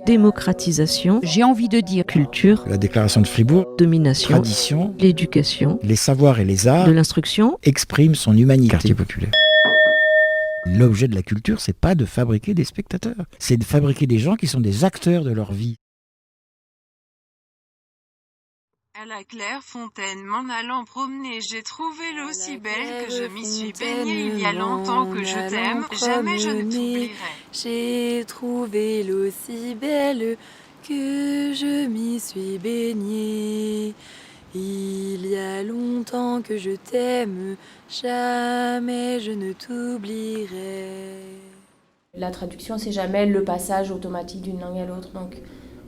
Démocratisation, j'ai envie de dire culture, La déclaration de Fribourg, domination, tradition, l'éducation, les savoirs et les arts de l'instruction. expriment son humanité. Quartier populaire. L'objet de la culture, c'est pas de fabriquer des spectateurs, c'est de fabriquer des gens qui sont des acteurs de leur vie. À la Clairefontaine, m'en allant promener, j'ai trouvé l'eau si belle que je m'y suis baignée il y a longtemps que je t'aime, jamais je ne t'oublierai. J'ai trouvé l'eau si belle que je m'y suis baignée. Il y a longtemps que je t'aime, jamais je ne t'oublierai. La traduction, c'est jamais le passage automatique d'une langue à l'autre, donc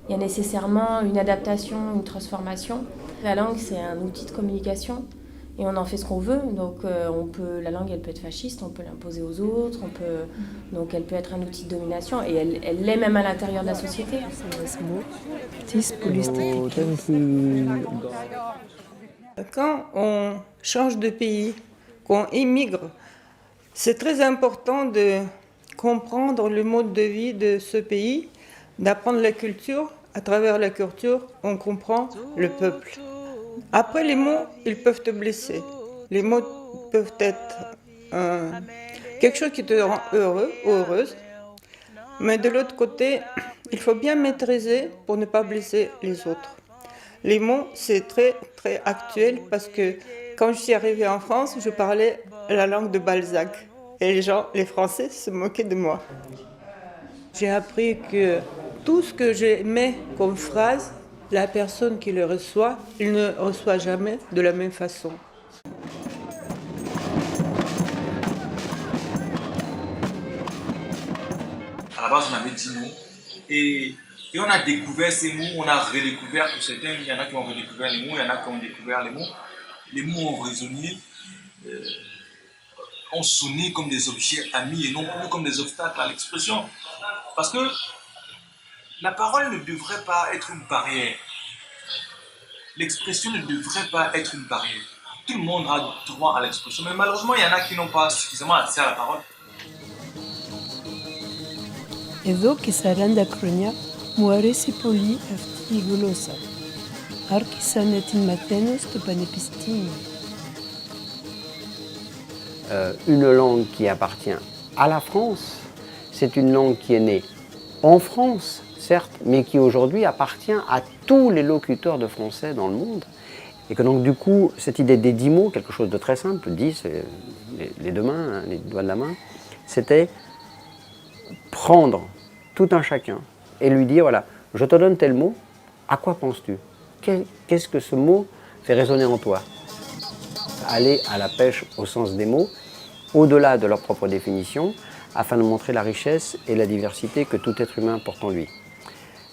il y a nécessairement une adaptation, une transformation. La langue, c'est un outil de communication et on en fait ce qu'on veut. Donc la langue, elle peut être fasciste, on peut l'imposer aux autres, donc elle peut être un outil de domination et elle l'est même à l'intérieur de la société. Quand on change de pays, qu'on émigre, c'est très important de comprendre le mode de vie de ce pays, d'apprendre la culture. À travers la culture, on comprend le peuple. Après, les mots, ils peuvent te blesser. Les mots peuvent être quelque chose qui te rend heureux ou heureuse. Mais de l'autre côté, il faut bien maîtriser pour ne pas blesser les autres. Les mots, c'est très, très actuel parce que quand je suis arrivée en France, je parlais la langue de Balzac. Et les Français se moquaient de moi. J'ai appris que tout ce que je mets comme phrase, la personne qui le reçoit, il ne reçoit jamais de la même façon. À la base, on avait 10 mots et on a découvert ces mots, on a redécouvert pour certains, il y en a qui ont redécouvert les mots, il y en a qui ont découvert les mots. Les mots ont résonné, ont sonné comme des objets amis et non plus comme des obstacles à l'expression. Parce que la parole ne devrait pas être une barrière. L'expression ne devrait pas être une barrière. Tout le monde a droit à l'expression, mais malheureusement, il y en a qui n'ont pas suffisamment accès à la parole. Εδώ και 40 χρόνια μου αρέσει πολύ αυτή η γλώσσα. Άρχισα να την μαθαίνω στο πανεπιστήμιο. Une langue qui appartient à la France, c'est une langue qui est née en France, certes, mais qui aujourd'hui appartient à tous les locuteurs de français dans le monde. Et que donc du coup, cette idée des 10 mots, quelque chose de très simple, 10, c'est les deux mains, hein, les doigts de la main, c'était prendre tout un chacun et lui dire, voilà, je te donne tel mot, à quoi penses-tu? Qu'est-ce que ce mot fait résonner en toi? Aller à la pêche au sens des mots, au-delà de leur propre définition, afin de montrer la richesse et la diversité que tout être humain porte en lui.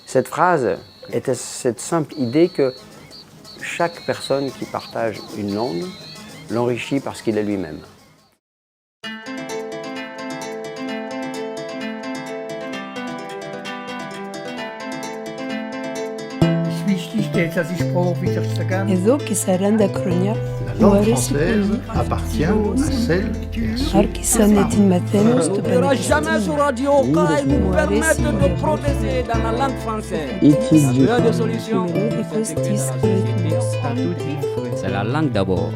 Cette phrase était cette simple idée que chaque personne qui partage une langue l'enrichit parce qu'il est lui-même. Εδώ και 40 χρόνια La langue française appartient à celles et à ceux άρχισα να την μαθαίνω στο πανεπιστήμιο. c'est la langue d'abord.